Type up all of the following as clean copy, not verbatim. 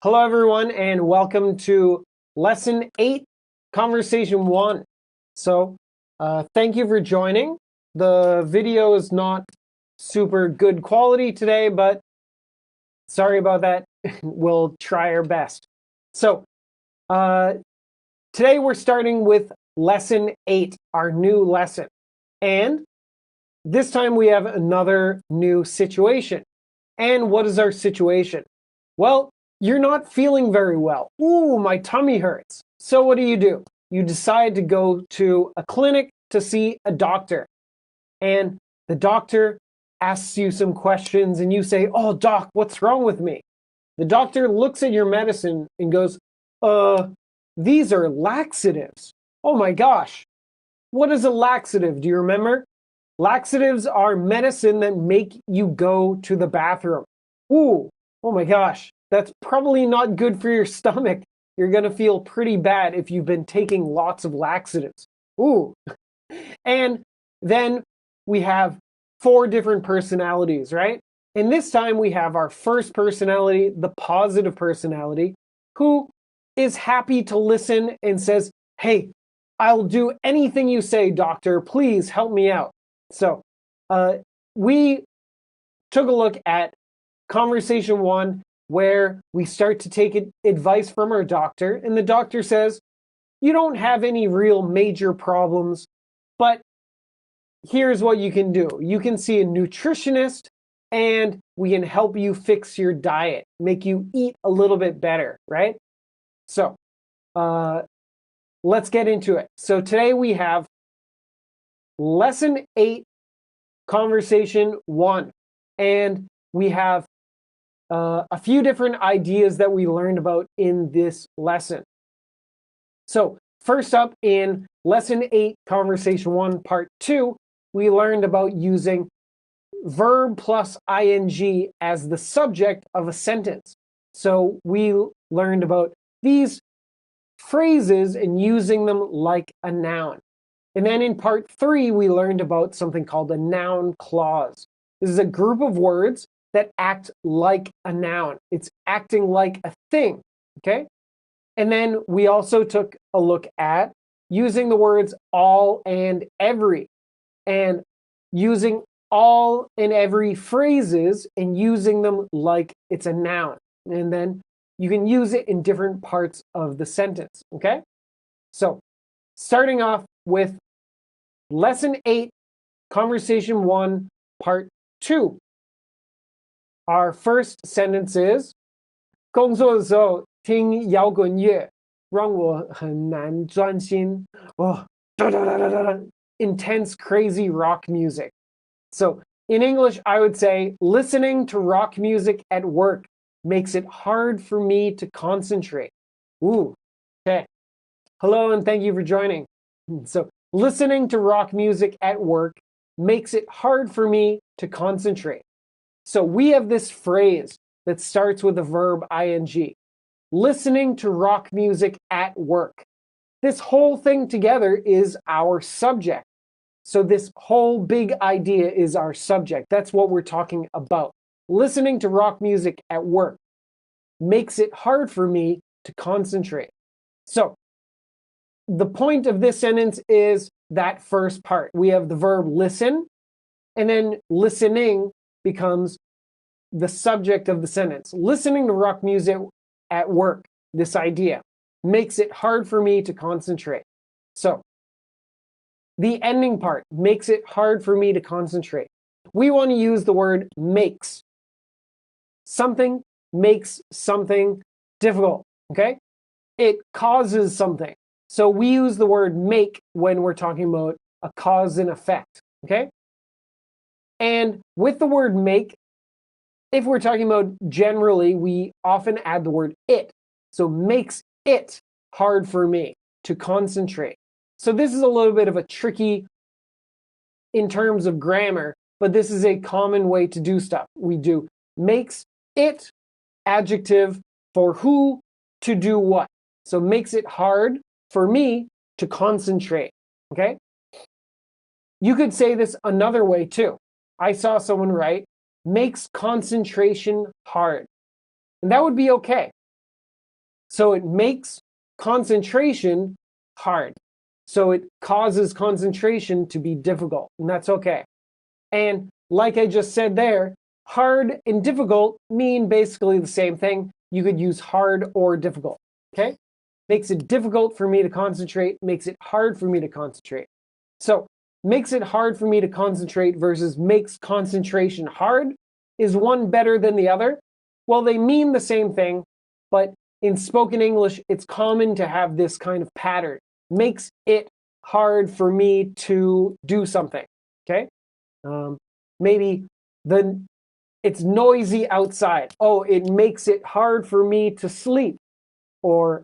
Hello, everyone, and welcome to Lesson 8, Conversation 1. So, thank you for joining. The video is not super good quality today, but sorry about that. We'll try our best. So, today we're starting with Lesson 8, our new lesson. And this time we have another new situation. And what is our situation? Well, you're not feeling very well. Ooh, my tummy hurts. So what do? You decide to go to a clinic to see a doctor. And the doctor asks you some questions and you say, "Oh, doc, what's wrong with me?" The doctor looks at your medicine and goes, these are laxatives. Oh my gosh. What is a laxative? Do you remember? Laxatives are medicine that make you go to the bathroom. Ooh, oh my gosh. That's probably not good for your stomach. You're going to feel pretty bad if you've been taking lots of laxatives. Ooh. And then we have 4 different personalities, right? And this time we have our first personality, the positive personality, who is happy to listen and says, "Hey, I'll do anything you say, doctor. Please help me out." So we took a look at Conversation 1, where we start to take advice from our doctor, and the doctor says, "You don't have any real major problems, but here's what you can do. You can see a nutritionist, and we can help you fix your diet, make you eat a little bit better," right? So let's get into it. So today we have Lesson 8, Conversation 1, and we have a few different ideas that we learned about in this lesson. So first up in Lesson 8, Conversation 1, Part 2, we learned about using verb plus ing as the subject of a sentence. So we learned about these phrases and using them like a noun. And then in Part 3, we learned about something called a noun clause. This is a group of words that act like a noun. It's acting like a thing, okay? And then we also took a look at using the words all and every, and using all and every phrases and using them like it's a noun. And then you can use it in different parts of the sentence, okay? So starting off with Lesson 8, Conversation 1, Part 2. Our first sentence is 工作的时候听摇滚乐让我很难专心。Oh, intense, crazy rock music. So in English, I would say listening to rock music at work makes it hard for me to concentrate. Ooh, okay. Hello and thank you for joining. So listening to rock music at work makes it hard for me to concentrate. So we have this phrase that starts with the verb ing. Listening to rock music at work. This whole thing together is our subject. So this whole big idea is our subject. That's what we're talking about. Listening to rock music at work makes it hard for me to concentrate. So the point of this sentence is that first part. We have the verb listen, and then listening becomes the subject of the sentence. Listening to rock music at work, this idea, makes it hard for me to concentrate. So the ending part makes it hard for me to concentrate. We want to use the word makes. Something makes something difficult, okay? It causes something. So we use the word make when we're talking about a cause and effect, okay? And with the word make, if we're talking about generally, we often add the word it. So makes it hard for me to concentrate. So this is a little bit of a tricky in terms of grammar, but this is a common way to do stuff. We do makes it adjective for who to do what. So makes it hard for me to concentrate, okay? You could say this another way too. I saw someone write, makes concentration hard. And that would be okay. So it makes concentration hard. So it causes concentration to be difficult, and that's okay. And like I just said there, hard and difficult mean basically the same thing. You could use hard or difficult, okay? Makes it difficult for me to concentrate, makes it hard for me to concentrate. So makes it hard for me to concentrate versus makes concentration hard. Is one better than the other? Well, they mean the same thing, but in spoken English, it's common to have this kind of pattern. Makes it hard for me to do something, okay? Maybe it's noisy outside. Oh, it makes it hard for me to sleep. Or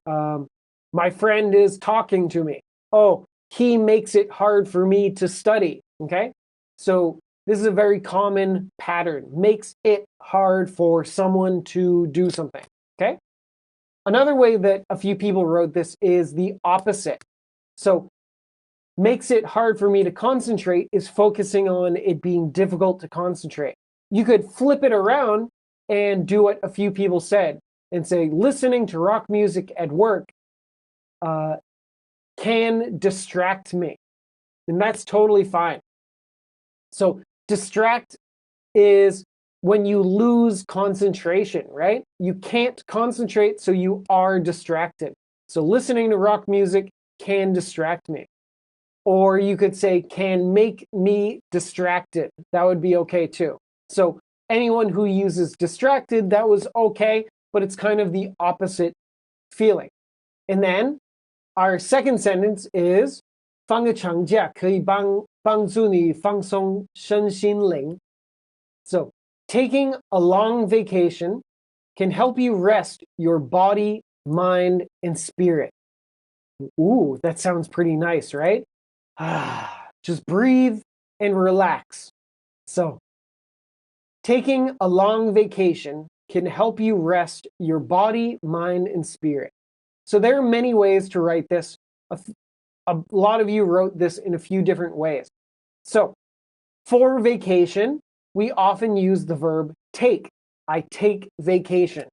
my friend is talking to me. Oh, he makes it hard for me to study, okay? So this is a very common pattern. Makes it hard for someone to do something, okay? Another way that a few people wrote this is the opposite. So makes it hard for me to concentrate is focusing on it being difficult to concentrate. You could flip it around and do what a few people said and say, listening to rock music at work can distract me. And that's totally fine. So distract is when you lose concentration, right? You can't concentrate, so you are distracted. So listening to rock music can distract me. Or you could say, can make me distracted. That would be okay too. So anyone who uses distracted, that was okay, but it's kind of the opposite feeling. And then our second sentence is 放个长假可以帮助你放松身心灵. So taking a long vacation can help you rest your body, mind, and spirit. Ooh, that sounds pretty nice, right? Just breathe and relax. So, taking a long vacation can help you rest your body, mind, and spirit. So there are many ways to write this. A lot of you wrote this in a few different ways. So, for vacation, we often use the verb take. I take vacation.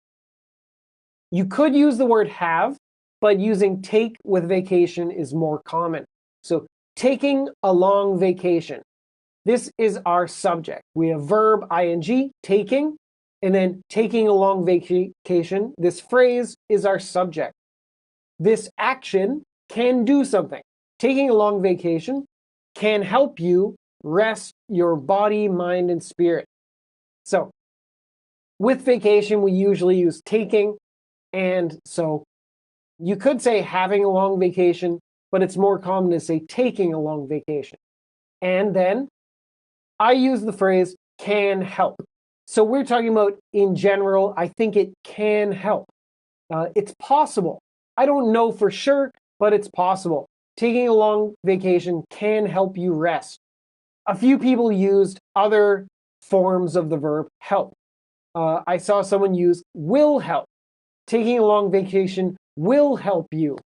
You could use the word have, but using take with vacation is more common. So, taking a long vacation. This is our subject. We have verb ing, taking, and then taking a long vacation. This phrase is our subject. This action can do something. Taking a long vacation can help you rest your body, mind, and spirit. So with vacation, we usually use taking, and so you could say having a long vacation, but it's more common to say taking a long vacation. And then I use the phrase can help. So we're talking about in general, I think it can help. It's possible. I don't know for sure, but it's possible. Taking a long vacation can help you rest. A few people used other forms of the verb help. I saw someone use will help. Taking a long vacation will help you.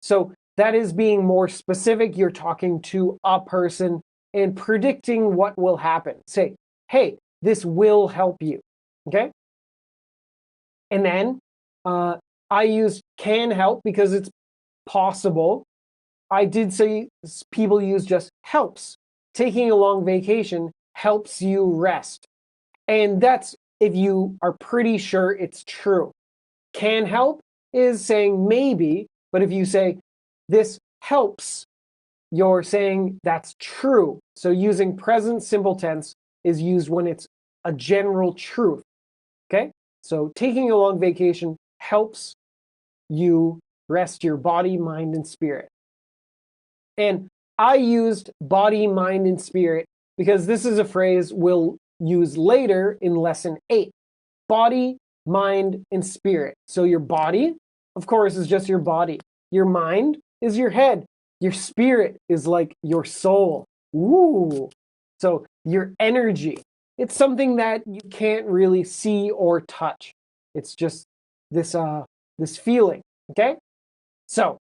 So that is being more specific. You're talking to a person and predicting what will happen. Say, hey, this will help you, okay? And then I used can help because it's possible. I did say people use just helps. Taking a long vacation helps you rest. And that's if you are pretty sure it's true. Can help is saying maybe, but if you say this helps, you're saying that's true. So using present simple tense is used when it's a general truth, okay? So taking a long vacation helps you rest your body, mind, and spirit. And I used body, mind, and spirit because this is a phrase we'll use later in lesson 8. Body, mind, and spirit. So your body, of course, is just your body. Your mind is your head. Your spirit is like your soul. Ooh. So your energy. It's something that you can't really see or touch. It's just this feeling, okay? So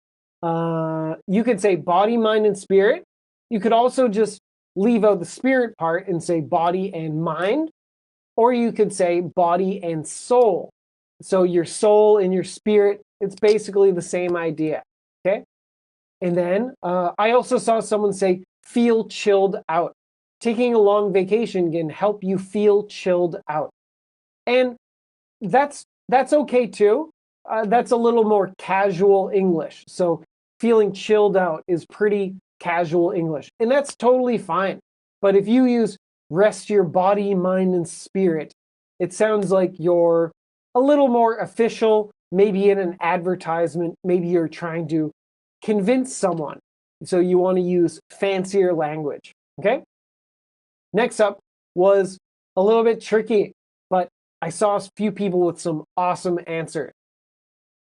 you could say body, mind, and spirit. You could also just leave out the spirit part and say body and mind. Or you could say body and soul. So your soul and your spirit, it's basically the same idea, okay? And then I also saw someone say, feel chilled out. Taking a long vacation can help you feel chilled out. And that's okay too. That's a little more casual English. So feeling chilled out is pretty casual English. And that's totally fine. But if you use rest your body, mind, and spirit, it sounds like you're a little more official, maybe in an advertisement, maybe you're trying to convince someone. So you want to use fancier language, okay? Next up was a little bit tricky, but I saw a few people with some awesome answers.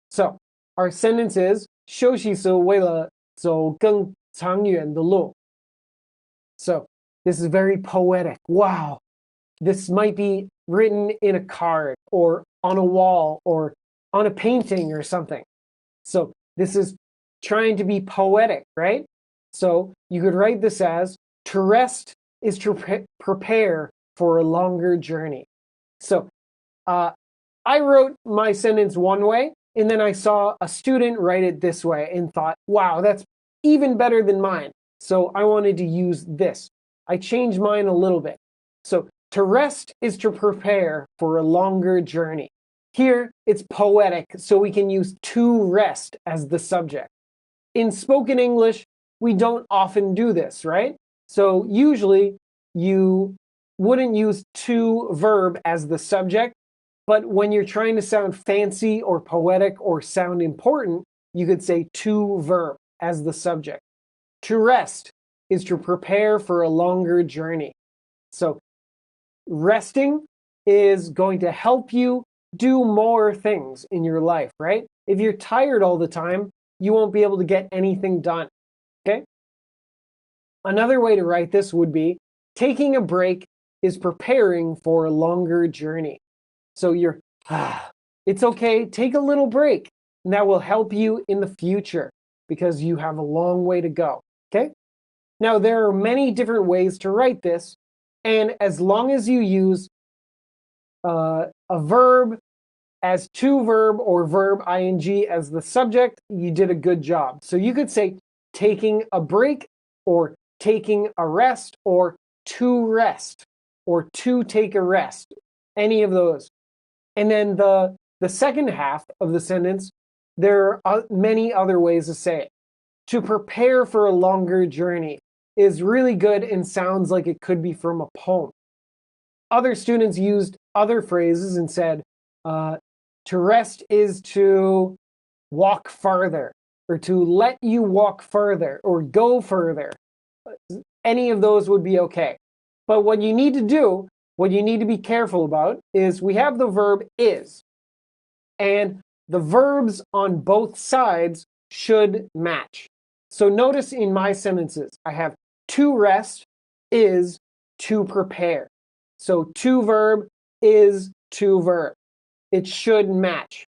So our sentence is 休息是为了走更长远的路. So this is very poetic. Wow. This might be written in a card or on a wall or on a painting or something. So this is trying to be poetic, right? So you could write this as to rest is to prepare for a longer journey. So I wrote my sentence one way, and then I saw a student write it this way and thought, wow, that's even better than mine. So I wanted to use this. I changed mine a little bit. So to rest is to prepare for a longer journey. Here, it's poetic, so we can use to rest as the subject. In spoken English, we don't often do this, right? So usually you wouldn't use to verb as the subject, but when you're trying to sound fancy or poetic or sound important, you could say to verb as the subject. To rest is to prepare for a longer journey. So resting is going to help you do more things in your life, right? If you're tired all the time, you won't be able to get anything done, okay? Another way to write this would be, taking a break is preparing for a longer journey. So you're, it's okay, take a little break, and that will help you in the future because you have a long way to go, okay? Now, there are many different ways to write this, and as long as you use a verb as to verb or verb ing as the subject, you did a good job. So you could say taking a break or taking a rest or to rest or to take a rest, any of those. And then the second half of the sentence, there are many other ways to say it. To prepare for a longer journey is really good and sounds like it could be from a poem. Other students used other phrases and said, to rest is to walk farther, or to let you walk further, or go further. Any of those would be okay. But what you need to do, what you need to be careful about, is we have the verb is, and the verbs on both sides should match. So notice in my sentences, I have to rest is to prepare. So to verb is to verb. It should match.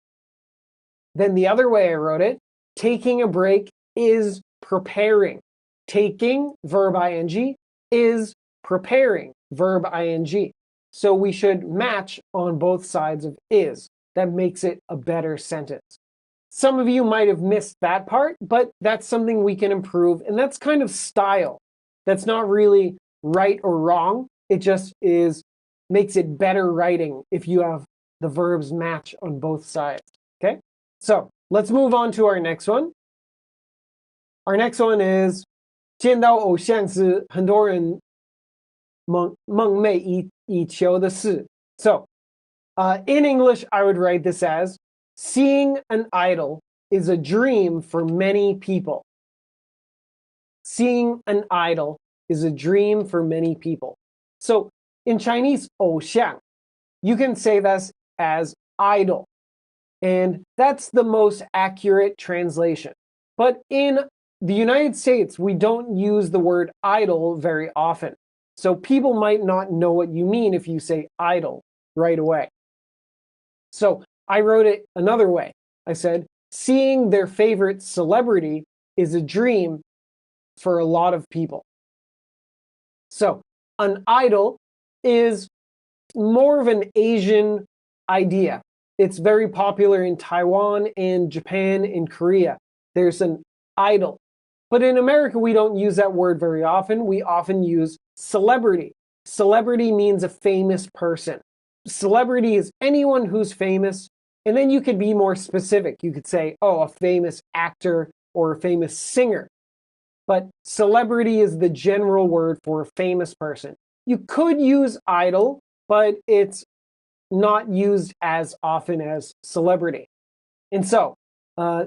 Then the other way I wrote it, taking a break is preparing. Taking, verb ing, is preparing, verb ing. So we should match on both sides of is. That makes it a better sentence. Some of you might have missed that part, but that's something we can improve, and that's kind of style. That's not really right or wrong. It just makes it better writing if you have the verbs match on both sides, okay? So let's move on to our next one. Our next one is 见到偶像是很多人梦寐以求的事. So in English, I would write this as, seeing an idol is a dream for many people. Seeing an idol is a dream for many people. So in Chinese, 偶像, you can say this as idol. And that's the most accurate translation. But in the United States, we don't use the word idol very often. So people might not know what you mean if you say idol right away. So I wrote it another way. I said, seeing their favorite celebrity is a dream for a lot of people. So an idol is more of an Asian idea. It's very popular in Taiwan and Japan and Korea. There's an idol. But in America, we don't use that word very often. We often use celebrity. Celebrity means a famous person. Celebrity is anyone who's famous. And then you could be more specific. You could say, oh, a famous actor or a famous singer. But celebrity is the general word for a famous person. You could use idol, but it's not used as often as celebrity. And so,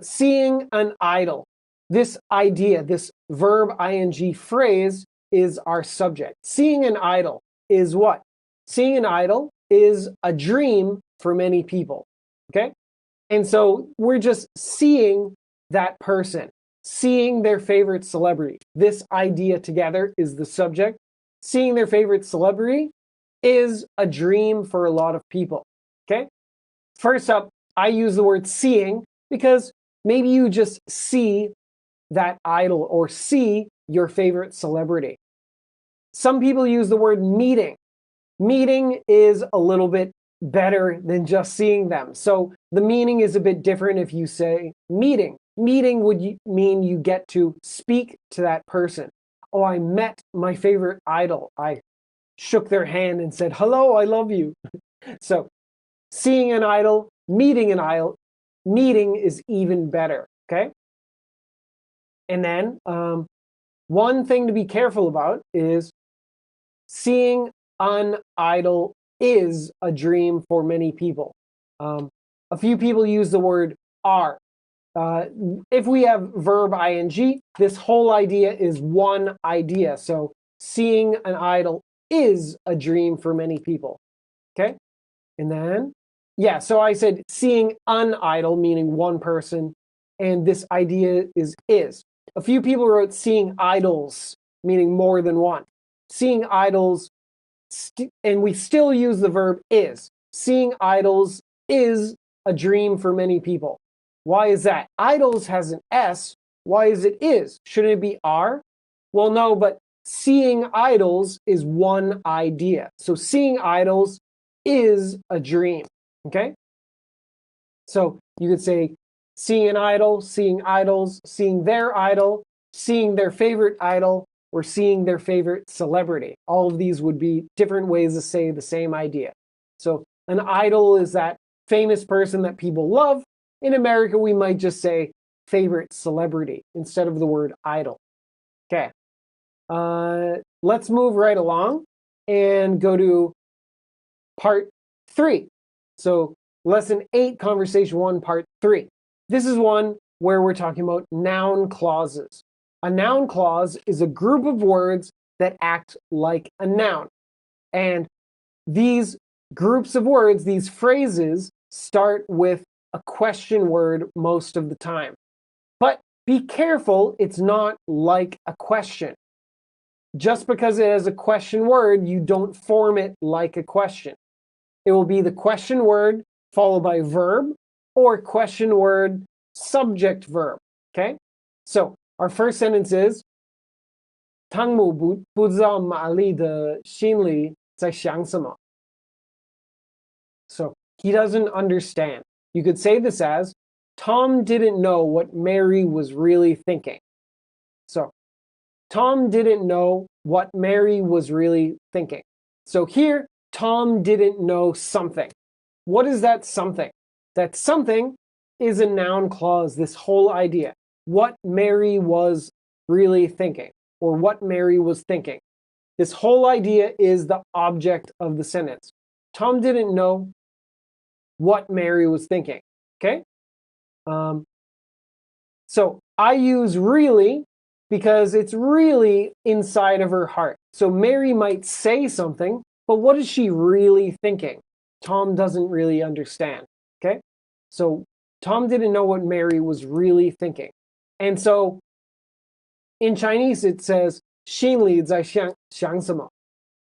seeing an idol, this idea, this verb ing phrase is our subject. Seeing an idol is what? Seeing an idol is a dream for many people, okay? And so we're just seeing that person, seeing their favorite celebrity. This idea together is the subject. Seeing their favorite celebrity is a dream for a lot of people, okay? First up, I use the word seeing because maybe you just see that idol or see your favorite celebrity. Some people use the word meeting. Meeting is a little bit better than just seeing them. So the meaning is a bit different if you say meeting. Meeting would mean you get to speak to that person. Oh, I met my favorite idol. I shook their hand and said, hello, I love you. So seeing an idol, meeting an idol, meeting is even better, okay? And then one thing to be careful about is seeing an idol is a dream for many people. A few people use the word are. If we have verb ing, this whole idea is one idea. So seeing an idol is a dream for many people. Okay? And then, yeah, so I said seeing an idol, meaning one person, and this idea is. A few people wrote seeing idols, meaning more than one. Seeing idols, and we still use the verb is. Seeing idols is a dream for many people. Why is that? Idols has an S. Why is it is? Shouldn't it be are? Well, no, but seeing idols is one idea. So seeing idols is a dream, okay? So you could say seeing an idol, seeing idols, seeing their idol, seeing their favorite idol, or seeing their favorite celebrity. All of these would be different ways to say the same idea. So an idol is that famous person that people love. In America, we might just say favorite celebrity instead of the word idol. Okay. Let's move right along and go to part 3. So lesson 8, conversation 1, part 3. This is one where we're talking about noun clauses. A noun clause is a group of words that act like a noun. And these groups of words, these phrases, start with a question word most of the time. But be careful, it's not like a question. Just because it has a question word, you don't form it like a question. It will be the question word followed by verb or question word subject verb, okay? So our first sentence is 汤姆不知道玛丽的心里在想什么. So he doesn't understand. You could say this as Tom didn't know what Mary was really thinking. So Tom didn't know what Mary was really thinking. So here, Tom didn't know something. What is that something? That something is a noun clause, this whole idea. What Mary was really thinking, or what Mary was thinking. This whole idea is the object of the sentence. Tom didn't know what Mary was thinking, okay? So I use really because it's really inside of her heart. So Mary might say something, but what is she really thinking? Tom doesn't really understand, okay? So Tom didn't know what Mary was really thinking. And so in Chinese, it says 心里在想什么,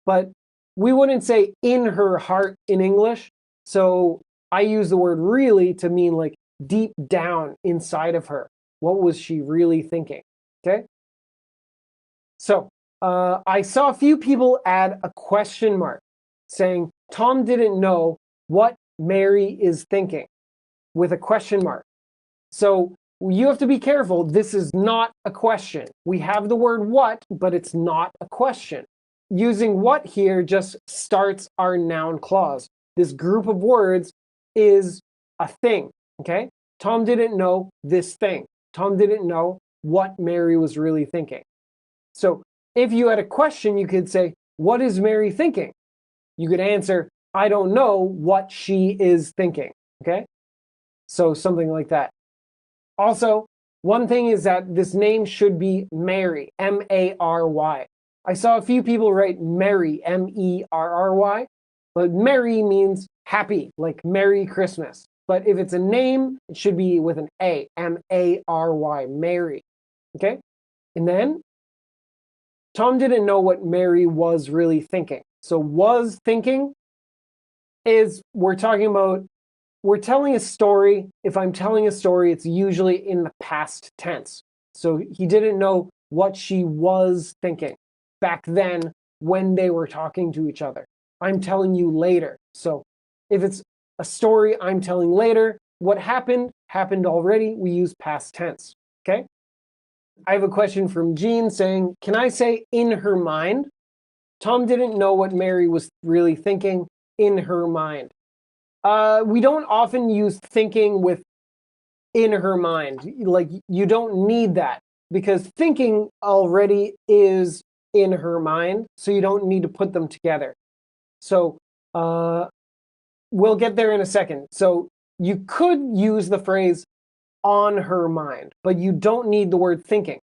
but we wouldn't say in her heart in English. So I use the word really to mean like deep down inside of her. What was she really thinking? Okay. So I saw a few people add a question mark saying Tom didn't know what Mary is thinking with a question mark. So you have to be careful. This is not a question. We have the word what, but it's not a question. Using what here just starts our noun clause. This group of words is a thing, okay? Tom didn't know this thing. Tom didn't know what Mary was really thinking. So if you had a question, you could say, what is Mary thinking? You could answer, I don't know what she is thinking, okay? So something like that. Also, one thing is that this name should be Mary, M-A-R-Y. I saw a few people write Merry, M-E-R-R-Y, but Merry means happy, like Merry Christmas. But if it's a name, it should be with an A, M-A-R-Y, Mary, okay? And then, Tom didn't know what Mary was really thinking. So was thinking is, we're telling a story. If I'm telling a story, it's usually in the past tense. So he didn't know what she was thinking back then when they were talking to each other. I'm telling you later. So if it's a story I'm telling later, what happened already. We use past tense, okay? I have a question from Jean saying, can I say in her mind? Tom didn't know what Mary was really thinking in her mind. We don't often use thinking with in her mind. Like, you don't need that because thinking already is in her mind, so you don't need to put them together. So we'll get there in a second. So you could use the phrase on her mind, but you don't need the word thinking.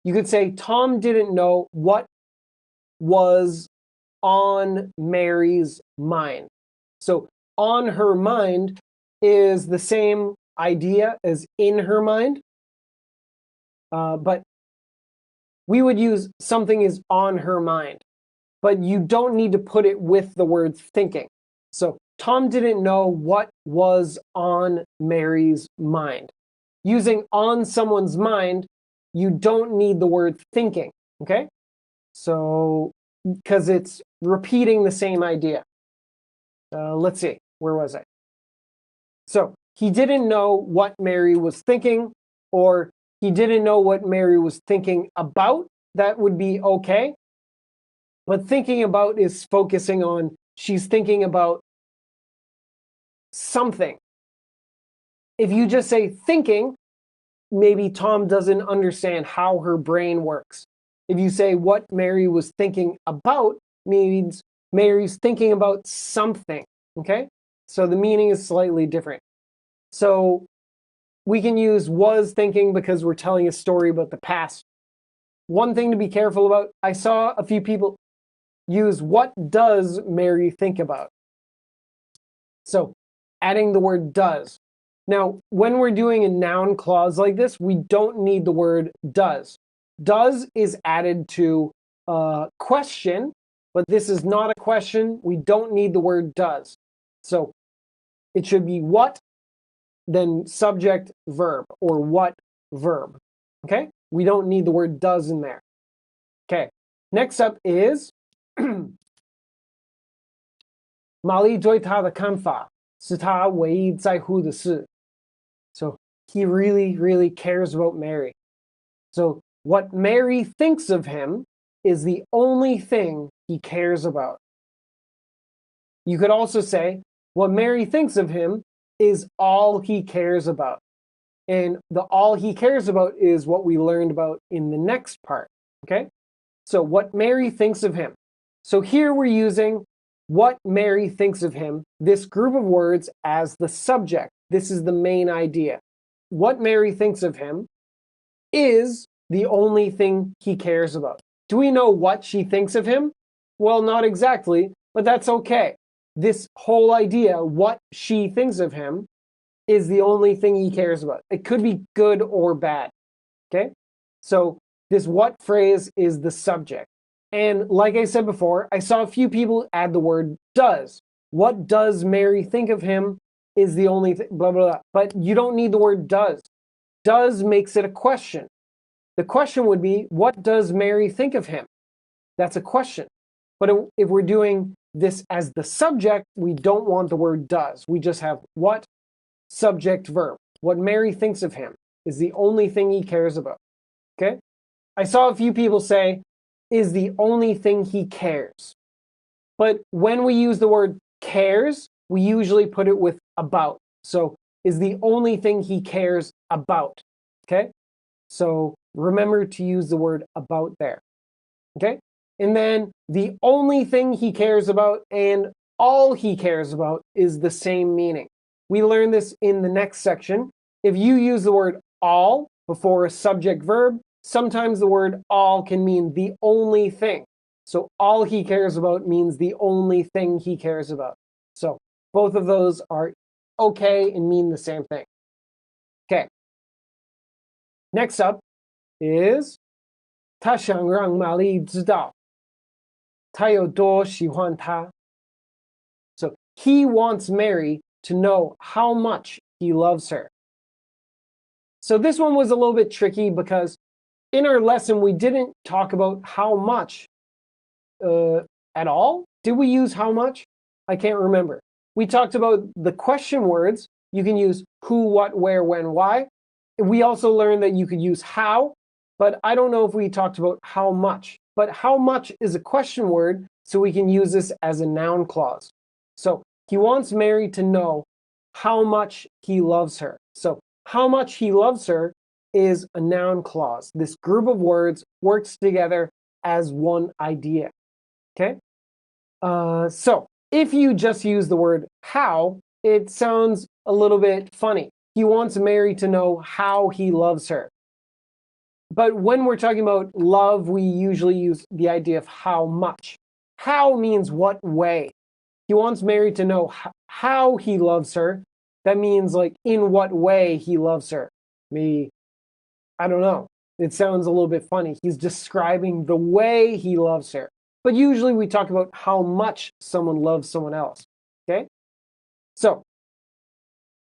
You could say Tom didn't know what was on Mary's mind. So on her mind is the same idea as in her mind, but we would use something is on her mind, but you don't need to put it with the word thinking. So Tom didn't know what was on Mary's mind. Using on someone's mind, you don't need the word thinking, okay? So, because it's repeating the same idea. Let's see, where was I? So, he didn't know what Mary was thinking, or he didn't know what Mary was thinking about. That would be okay. But thinking about is focusing on, she's thinking about something. If you just say thinking, maybe Tom doesn't understand how her brain works. If you say what Mary was thinking about, means Mary's thinking about something, okay? So the meaning is slightly different. So we can use was thinking because we're telling a story about the past. One thing to be careful about, I saw a few people use what does Mary think about. So adding the word does. Now, when we're doing a noun clause like this, we don't need the word does. Does is added to a question, but this is not a question. We don't need the word does. So it should be what, then subject, verb, or what verb. Okay? We don't need the word does in there. Okay. Next up is 玛丽对他的看法是他唯一在乎的事。So he really, really cares about Mary. So what Mary thinks of him is the only thing he cares about. You could also say, what Mary thinks of him is all he cares about. And the all he cares about is what we learned about in the next part, okay? So what Mary thinks of him. So here we're using what Mary thinks of him, this group of words, as the subject. This is the main idea. What Mary thinks of him is the only thing he cares about. Do we know what she thinks of him? Well, not exactly, but that's okay. This whole idea, what she thinks of him, is the only thing he cares about. It could be good or bad, okay? So this what phrase is the subject. And like I said before, I saw a few people add the word does. What does Mary think of him is the only thing, blah, blah, blah. But you don't need the word does. Does makes it a question. The question would be, what does Mary think of him? That's a question. But if we're doing this as the subject, we don't want the word does. We just have what, subject, verb. What Mary thinks of him is the only thing he cares about. Okay? I saw a few people say, is the only thing he cares. But when we use the word cares, we usually put it with about. So, is the only thing he cares about. Okay? So, remember to use the word about there. Okay? And then the only thing he cares about and all he cares about is the same meaning. We learn this in the next section. If you use the word all before a subject verb, sometimes the word all can mean the only thing. So all he cares about means the only thing he cares about. So both of those are okay and mean the same thing. Okay. Next up is 他想让玛丽知道他有多喜欢她. So he wants Mary to know how much he loves her. So this one was a little bit tricky because in our lesson, we didn't talk about how much at all. Did we use how much? I can't remember. We talked about the question words. You can use who, what, where, when, why. We also learned that you could use how, but I don't know if we talked about how much. But how much is a question word, so we can use this as a noun clause. So he wants Mary to know how much he loves her. So how much he loves her is a noun clause. This group of words works together as one idea. Okay? So if you just use the word how, it sounds a little bit funny. He wants Mary to know how he loves her. But when we're talking about love, we usually use the idea of how much. How means what way. He wants Mary to know how he loves her. That means like in what way he loves her. Maybe, I don't know. It sounds a little bit funny. He's describing the way he loves her. But usually we talk about how much someone loves someone else. Okay? So,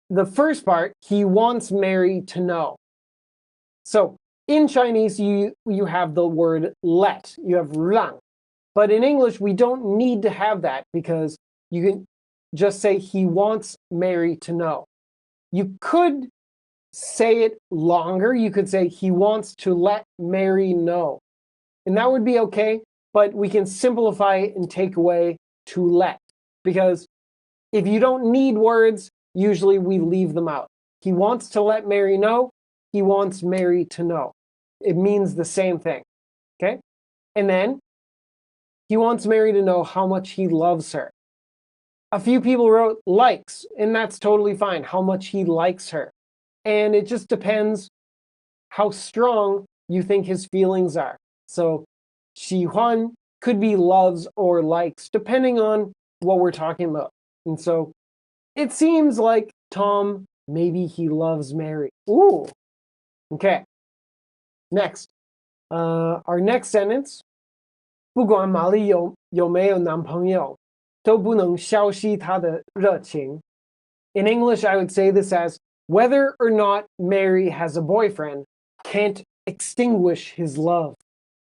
the first part, he wants Mary to know. So, in Chinese, you have the word let. You have 让. But in English, we don't need to have that because you can just say he wants Mary to know. You could say it longer. You could say he wants to let Mary know. And that would be okay, but we can simplify it and take away to let. Because if you don't need words, usually we leave them out. He wants to let Mary know. He wants Mary to know. It means the same thing. Okay? And then he wants Mary to know how much he loves her. A few people wrote likes, and that's totally fine, how much he likes her. And it just depends how strong you think his feelings are. So, 喜欢 could be loves or likes, depending on what we're talking about. And so, it seems like Tom, maybe he loves Mary. Ooh. Okay. Next. Our next sentence. 不管玛丽有没有男朋友，都不能消息她的热情. In English, I would say this as, whether or not Mary has a boyfriend can't extinguish his love.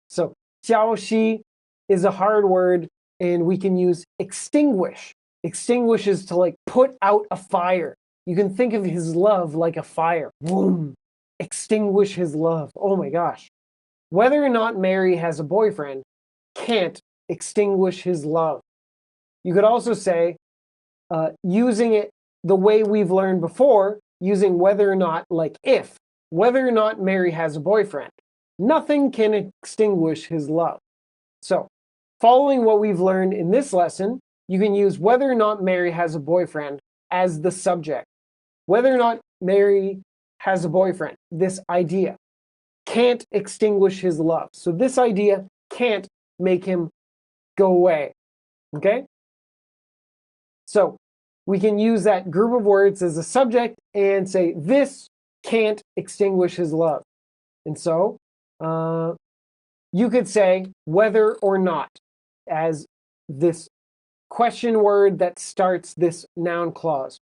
So, 消息 is a hard word, and we can use extinguish. Extinguish is to like put out a fire. You can think of his love like a fire. Boom. Extinguish his love. Oh my gosh. Whether or not Mary has a boyfriend can't extinguish his love. You could also say, using it the way we've learned before, using whether or not, like if, whether or not Mary has a boyfriend, nothing can extinguish his love. So, following what we've learned in this lesson, you can use whether or not Mary has a boyfriend as the subject. Whether or not Mary has a boyfriend, this idea can't extinguish his love. So this idea can't make him go away. Okay? So we can use that group of words as a subject and say, this can't extinguish his love. And so you could say whether or not as this question word that starts this noun clause.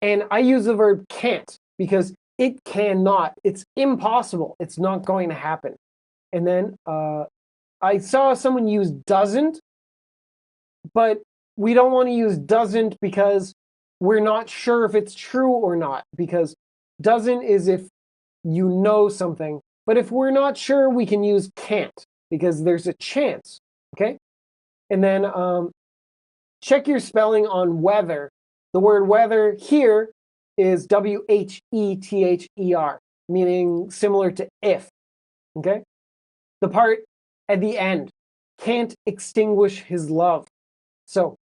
And I use the verb can't because it cannot. It's impossible. It's not going to happen. And then I saw someone use doesn't. but we don't want to use doesn't because we're not sure if it's true or not, because doesn't is if you know something. But if we're not sure, we can use can't because there's a chance, okay? And then check your spelling on weather. The word weather here is W-H-E-T-H-E-R, meaning similar to if, okay? The part at the end, can't extinguish his love. So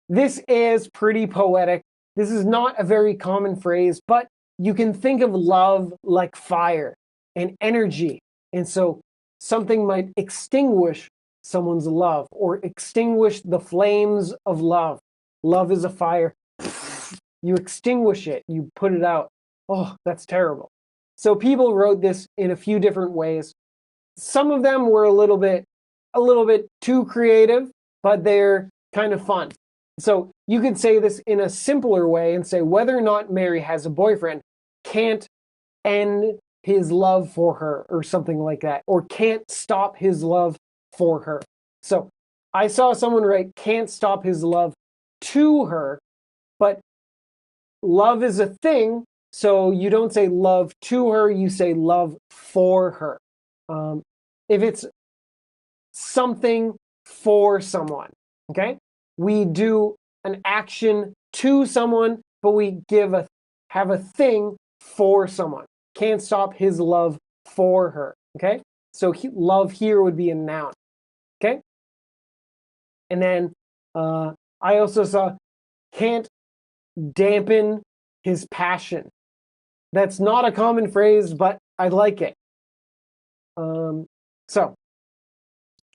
this is pretty poetic. This is not a very common phrase, but you can think of love like fire and energy. And so something might extinguish someone's love or extinguish the flames of love. Love is a fire. You extinguish it, you put it out. Oh, that's terrible. So people wrote this in a few different ways. Some of them were a little bit too creative, but they're kind of fun. So you could say this in a simpler way and say whether or not Mary has a boyfriend can't end his love for her or something like that, or can't stop his love for her. So I saw someone write can't stop his love to her, but love is a thing, so you don't say love to her, you say love for her. If it's something for someone, okay? We do an action to someone, but we have a thing for someone. Can't stop his love for her, okay? So love here would be a noun, okay? And then I also saw can't dampen his passion. That's not a common phrase, but I like it. So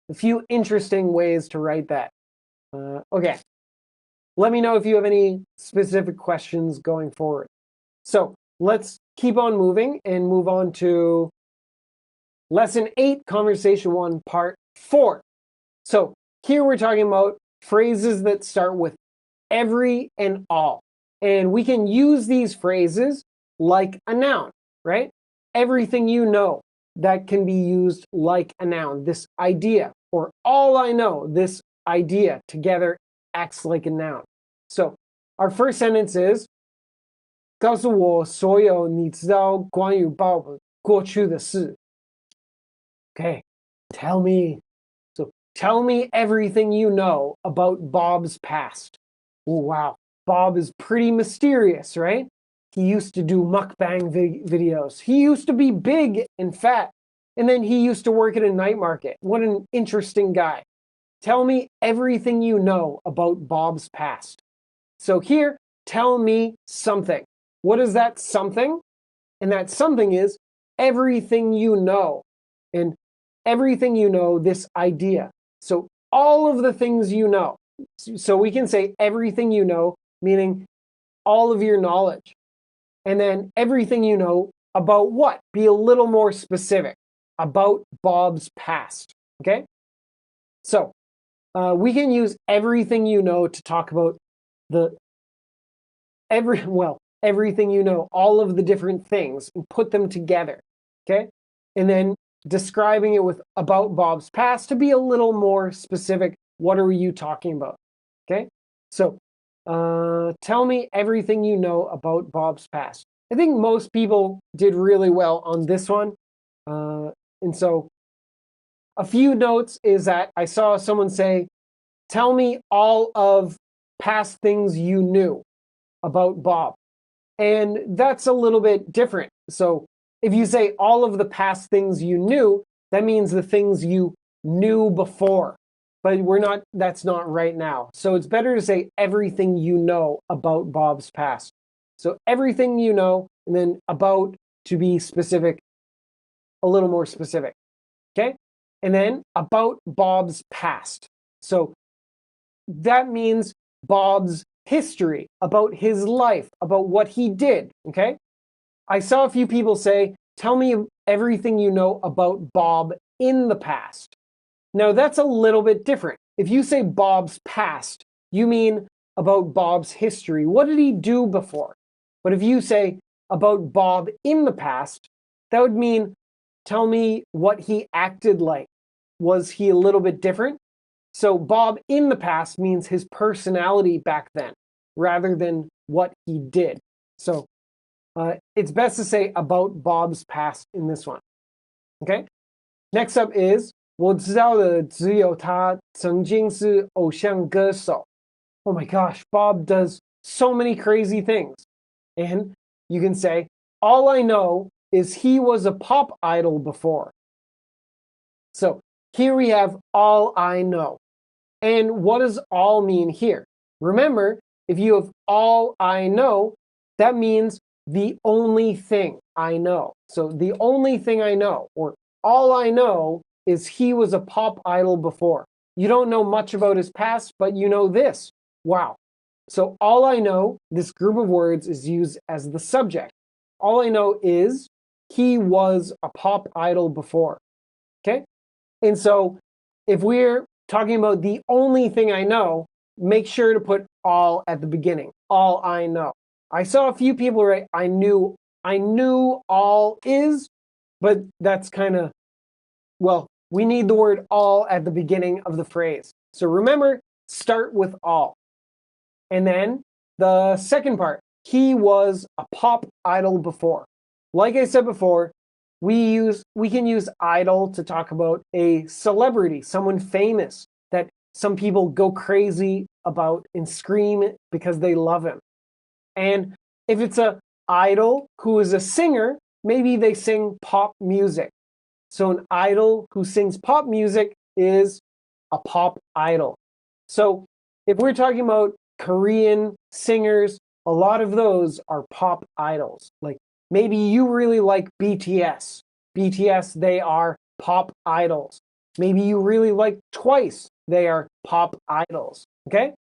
a few interesting ways to write that. Okay, let me know if you have any specific questions going forward. So let's keep on moving and move on to Lesson 8, Conversation 1, Part 4. So here we're talking about phrases that start with every and all. And we can use these phrases like a noun, right? Everything you know, that can be used like a noun. This idea, or all I know, this idea together acts like a noun. So our first sentence is 告诉我所有你知道关于 Bob 过去的事. Okay, tell me. So tell me everything you know about Bob's past. Oh, wow. Bob is pretty mysterious, right? He used to do mukbang videos. He used to be big and fat. And then he used to work at a night market. What an interesting guy. Tell me everything you know about Bob's past. So here, tell me something. What is that something? And that something is everything you know. And everything you know, this idea. So all of the things you know. So we can say everything you know, meaning all of your knowledge. And then everything you know about what? Be a little more specific. About Bob's past, okay? So we can use everything you know to talk about everything you know, all of the different things, and put them together, okay? And then describing it with about Bob's past to be a little more specific. What are you talking about, okay? So tell me everything you know about Bob's past. I think most people did really well on this one. And so a few notes is that I saw someone say, tell me all of past things you knew about Bob. And that's a little bit different. So if you say all of the past things you knew, that means the things you knew before. But that's not right now. So it's better to say everything you know about Bob's past. So everything you know, and then about to be specific, a little more specific. Okay? And then about Bob's past. So that means Bob's history, about his life, about what he did. Okay? I saw a few people say, tell me everything you know about Bob in the past. Now that's a little bit different. If you say Bob's past, you mean about Bob's history. What did he do before? But if you say about Bob in the past, that would mean tell me what he acted like. Was he a little bit different? So Bob in the past means his personality back then, rather than what he did. So it's best to say about Bob's past in this one. Okay? Next up is 我知道的只有他曾经是偶像歌手. Oh my gosh, Bob does so many crazy things. And you can say, all I know is he was a pop idol before. So here we have all I know. And what does all mean here? Remember, if you have all I know, that means the only thing I know. So the only thing I know, or all I know, is he was a pop idol before. You don't know much about his past, but you know this. Wow. So all I know, this group of words is used as the subject. All I know is he was a pop idol before. Okay? And so if we're talking about the only thing I know, make sure to put all at the beginning. All I know. I saw a few people write, I knew all is, but that's kind of, well, we need the word all at the beginning of the phrase. So remember, start with all. And then the second part, he was a pop idol before. Like I said before, we can use idol to talk about a celebrity, someone famous that some people go crazy about and scream because they love him. And if it's an idol who is a singer, maybe they sing pop music. So an idol who sings pop music is a pop idol. So if we're talking about Korean singers, a lot of those are pop idols. Like maybe you really like BTS. BTS, they are pop idols. Maybe you really like Twice. They are pop idols. Okay?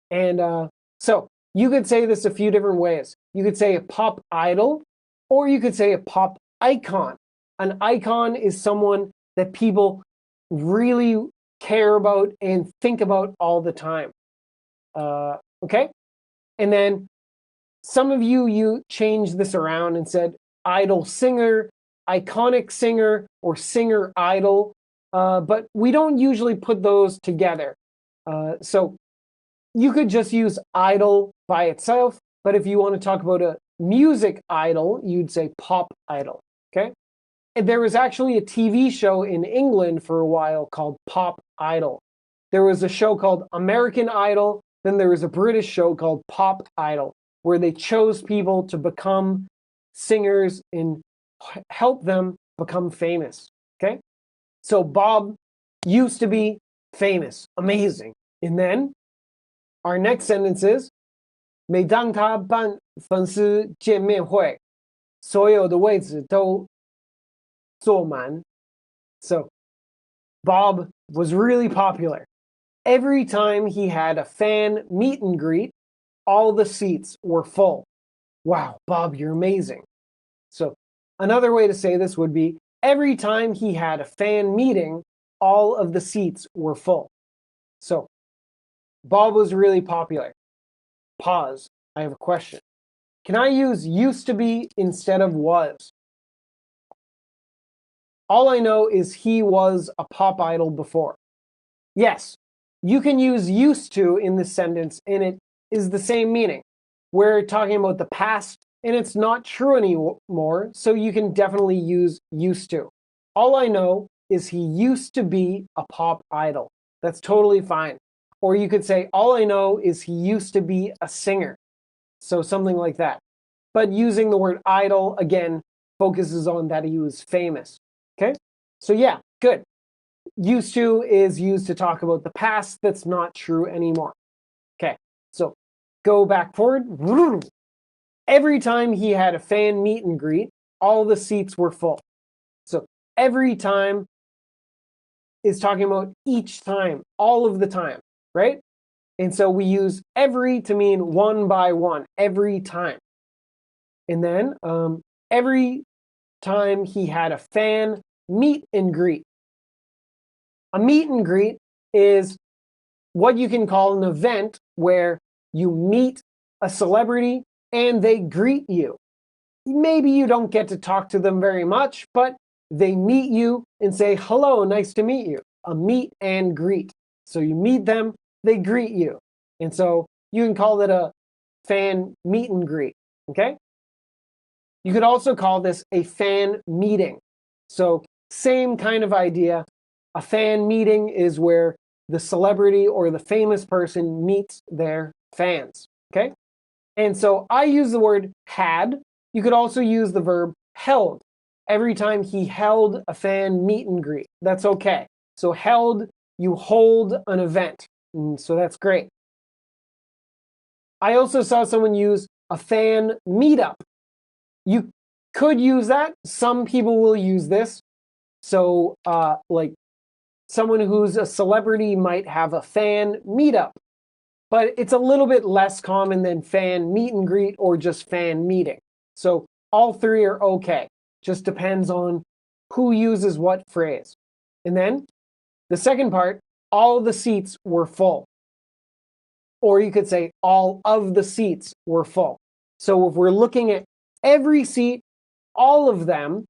And so you could say this a few different ways. You could say a pop idol, or you could say a pop icon. An icon is someone that people really care about and think about all the time. Okay? And then some of you changed this around and said idol singer, iconic singer, or singer idol. But we don't usually put those together. So you could just use idol by itself. But if you want to talk about a music idol, you'd say pop idol. Okay? And there was actually a TV show in England for a while called Pop Idol. There was a show called American Idol. Then there was a British show called Pop Idol, where they chose people to become singers and help them become famous. Okay? So Bob used to be famous, amazing. And then our next sentence is,每当他办粉丝见面会，所有的位置都坐满. So Bob was really popular. Every time he had a fan meet and greet, all the seats were full. Wow, Bob, you're amazing. So another way to say this would be, every time he had a fan meeting, all of the seats were full. So Bob was really popular. Pause. I have a question. Can I use used to be instead of was? All I know is he was a pop idol before. Yes, you can use used to in this sentence, and it is the same meaning. We're talking about the past, and it's not true anymore, so you can definitely use used to. All I know is he used to be a pop idol. That's totally fine. Or you could say, all I know is he used to be a singer. So something like that. But using the word idol, again, focuses on that he was famous. Okay? So yeah, good. Used to is used to talk about the past that's not true anymore. Okay, so go back forward. Every time he had a fan meet and greet, all the seats were full. So every time is talking about each time, all of the time, right? And so we use every to mean one by one, every time. And then every time he had a fan meet and greet. A meet and greet is what you can call an event where you meet a celebrity and they greet you. Maybe you don't get to talk to them very much, but they meet you and say, hello, nice to meet you. a meet and greet. So you meet them, they greet you. And so you can call it a fan meet and greet, okay? You could also call this a fan meeting. So same kind of idea. A fan meeting is where the celebrity or the famous person meets their fans, okay? And so I use the word had. You could also use the verb held. Every time he held a fan meet and greet, that's okay. So held, you hold an event. And so that's great. I also saw someone use a fan meetup. You could use that. Some people will use this. So like someone who's a celebrity might have a fan meetup. But it's a little bit less common than fan meet and greet or just fan meeting. So all three are okay. Just depends on who uses what phrase. And then the second part, all the seats were full. Or you could say all of the seats were full. So if we're looking at every seat, all of them,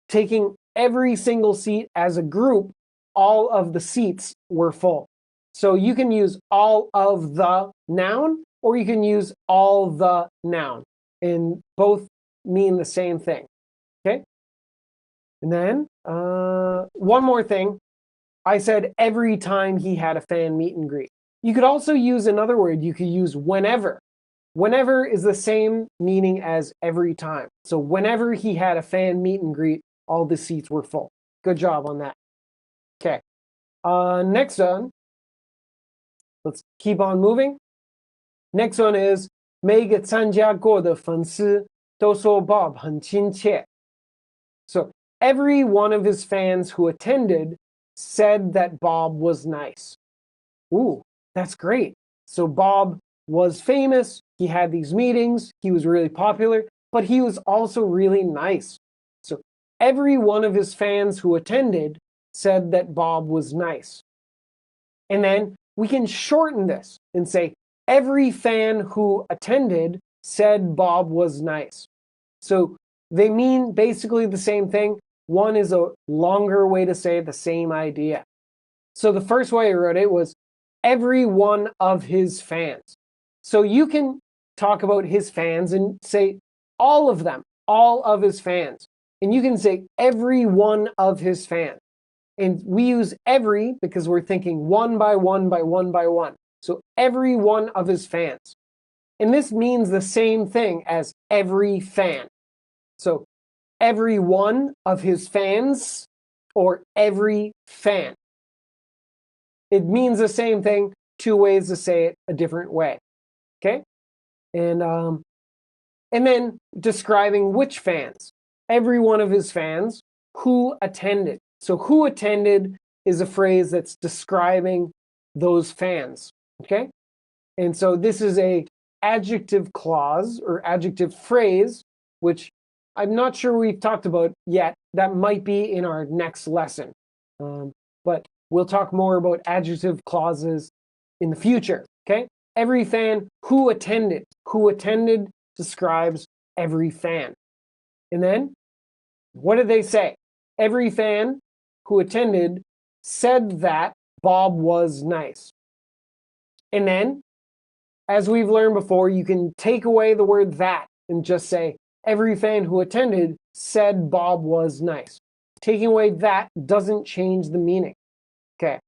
taking every single seat as a group, all of the seats were full. So you can use all of the noun, or you can use all the noun. And both mean the same thing, okay? And then one more thing. I said every time he had a fan meet and greet. You could also use another word. You could use whenever. Whenever is the same meaning as every time. So whenever he had a fan meet and greet, all the seats were full. Good job on that. Okay. Next one. Let's keep on moving. Next one is 每个参加过的粉丝都说 Bob 很亲切. So every one of his fans who attended said that Bob was nice. Ooh, that's great. So Bob was famous. He had these meetings. He was really popular, but he was also really nice. So every one of his fans who attended said that Bob was nice. And then we can shorten this and say, every fan who attended said Bob was nice. So they mean basically the same thing. One is a longer way to say the same idea. So the first way I wrote it was every one of his fans. So you can talk about his fans and say all of them, all of his fans. And you can say every one of his fans. And we use every because we're thinking one by one by one by one. So every one of his fans. And this means the same thing as every fan. So every one of his fans or every fan. It means the same thing, two ways to say it a different way. Okay? And then describing which fans. Every one of his fans who attended. So who attended is a phrase that's describing those fans, okay? And so this is a adjective clause or adjective phrase, which I'm not sure we've talked about yet. That might be in our next lesson. But we'll talk more about adjective clauses in the future, okay? Every fan who attended describes every fan. And then, what did they say? Every fan who attended said that Bob was nice. And then, as we've learned before, you can take away the word that and just say, every fan who attended said Bob was nice. Taking away that doesn't change the meaning. Okay.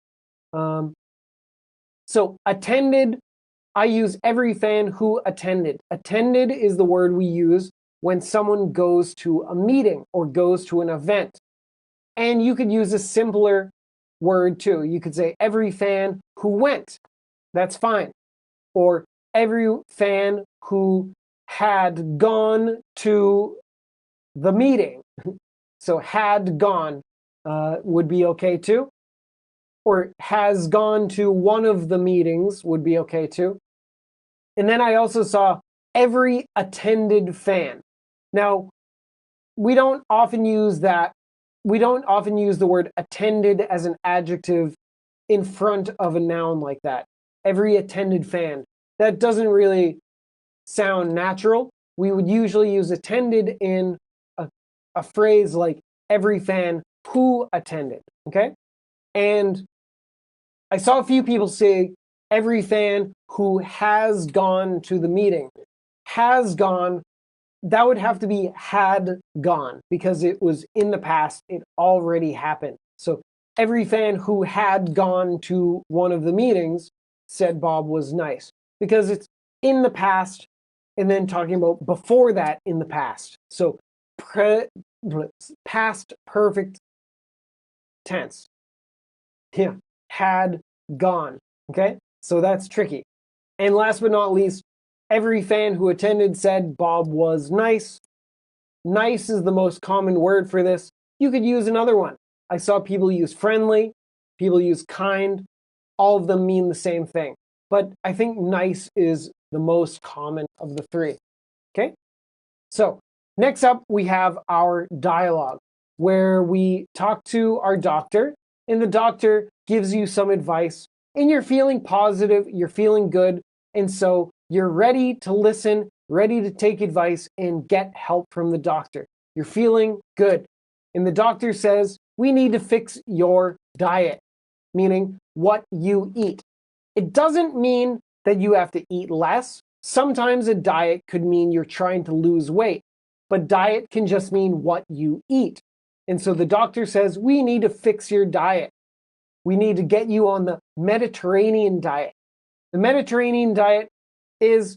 So attended, I use every fan who attended. Attended is the word we use when someone goes to a meeting or goes to an event. And you could use a simpler word too. You could say every fan who went. That's fine. Or every fan who had gone to the meeting. So had gone would be okay too. Or has gone to one of the meetings would be okay too. And then I also saw every attended fan. Now, we don't often use that. We don't often use the word attended as an adjective in front of a noun like that. Every attended fan. That doesn't really sound natural. We would usually use attended in a phrase like every fan who attended, okay? And I saw a few people say every fan who has gone to the meeting. Has gone, that would have to be had gone because it was in the past. It already happened. So every fan who had gone to one of the meetings said Bob was nice because it's in the past and then talking about before that in the past. So past perfect tense. Yeah, had gone. Okay, so that's tricky. And last but not least, every fan who attended said Bob was nice. Nice is the most common word for this. You could use another one. I saw people use friendly, people use kind. All of them mean the same thing. But I think nice is the most common of the three. Okay? So next up, we have our dialogue, where we talk to our doctor, and the doctor gives you some advice, and you're feeling positive, you're feeling good, and so you're ready to listen, ready to take advice, and get help from the doctor. You're feeling good. And the doctor says, we need to fix your diet, meaning what you eat. It doesn't mean that you have to eat less. Sometimes a diet could mean you're trying to lose weight, but diet can just mean what you eat. And so the doctor says, we need to fix your diet. We need to get you on the Mediterranean diet. The Mediterranean diet is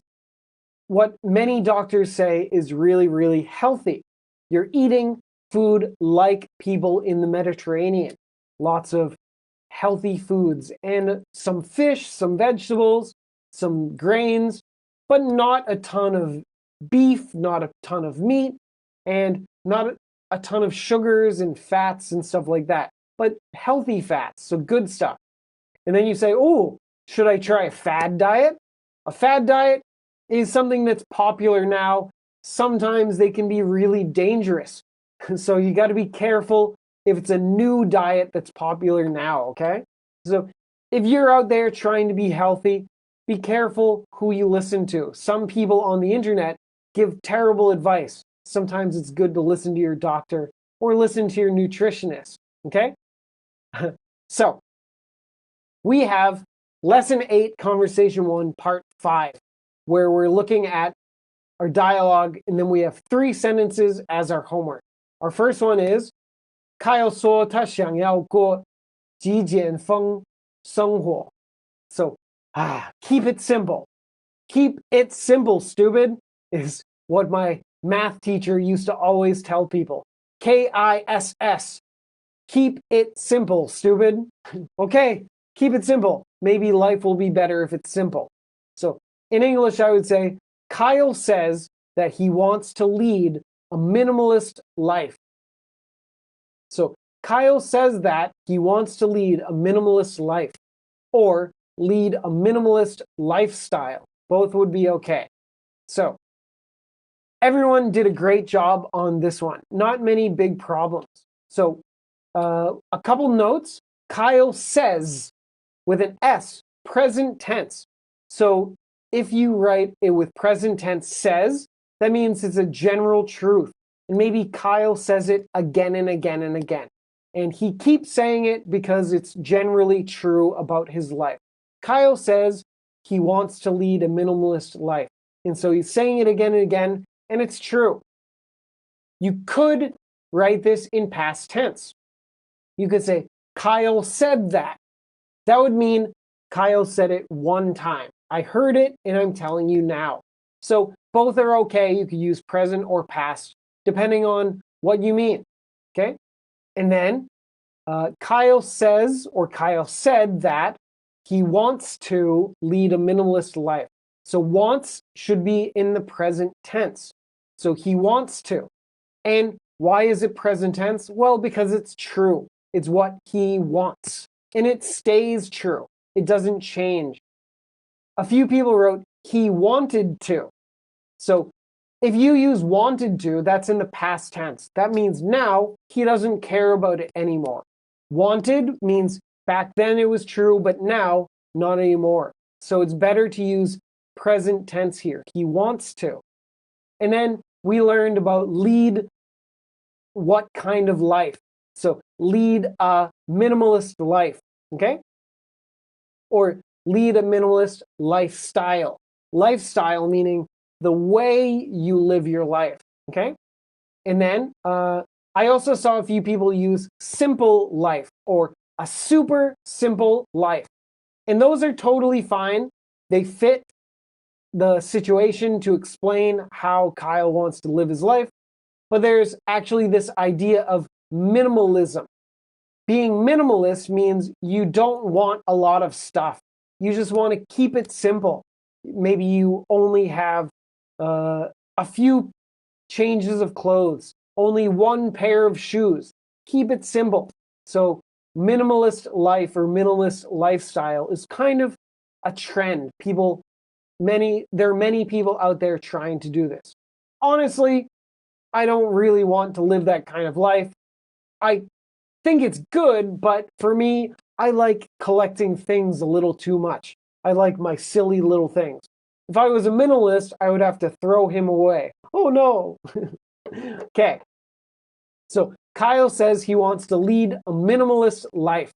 what many doctors say is really, really healthy. You're eating food like people in the Mediterranean. Lots of healthy foods and some fish, some vegetables, some grains, but not a ton of beef, not a ton of meat, and not a ton of sugars and fats and stuff like that, but healthy fats, so good stuff. And then you say, oh, should I try a fad diet? A fad diet is something that's popular now. Sometimes they can be really dangerous. So you got to be careful if it's a new diet that's popular now, okay? So if you're out there trying to be healthy, be careful who you listen to. Some people on the internet give terrible advice. Sometimes it's good to listen to your doctor or listen to your nutritionist, okay? So we have Lesson 8, Conversation 1, Part 5, where we're looking at our dialogue, and then we have 3 sentences as our homework. Our first one is, Kyle 说他想要过极简风生活. So, keep it simple. Keep it simple, stupid, is what my math teacher used to always tell people. KISS. Keep it simple, stupid. Okay, keep it simple. Maybe life will be better if it's simple. So, in English, I would say, Kyle says that he wants to lead a minimalist life. So Kyle says that he wants to lead a minimalist life or lead a minimalist lifestyle. Both would be okay. So everyone did a great job on this one. Not many big problems. So a couple notes. Kyle says with an S, present tense. So if you write it with present tense says, that means it's a general truth. And maybe Kyle says it again and again and again. And he keeps saying it because it's generally true about his life. Kyle says he wants to lead a minimalist life. And so he's saying it again and again, and it's true. You could write this in past tense. You could say, Kyle said that. That would mean Kyle said it one time. I heard it, and I'm telling you now. So both are okay. You could use present or past, depending on what you mean, okay? And then Kyle says, or Kyle said that he wants to lead a minimalist life. So wants should be in the present tense. So he wants to. And why is it present tense? Well, because it's true. It's what he wants. And it stays true. It doesn't change. A few people wrote, he wanted to. So if you use wanted to, that's in the past tense. That means now he doesn't care about it anymore. Wanted means back then it was true, but now not anymore. So it's better to use present tense here. He wants to. And then we learned about lead what kind of life. So lead a minimalist life, okay? Or lead a minimalist lifestyle. Lifestyle meaning the way you live your life, okay? And then I also saw a few people use simple life or a super simple life. And those are totally fine. They fit the situation to explain how Kyle wants to live his life. But there's actually this idea of minimalism. Being minimalist means you don't want a lot of stuff. You just want to keep it simple. Maybe you only have a few changes of clothes, only one pair of shoes. Keep it simple. So minimalist life or minimalist lifestyle is kind of a trend. There are many people out there trying to do this. Honestly, I don't really want to live that kind of life. I think it's good, but for me, I like collecting things a little too much. I like my silly little things. If I was a minimalist, I would have to throw him away. Oh no. Okay. So Kyle says he wants to lead a minimalist life.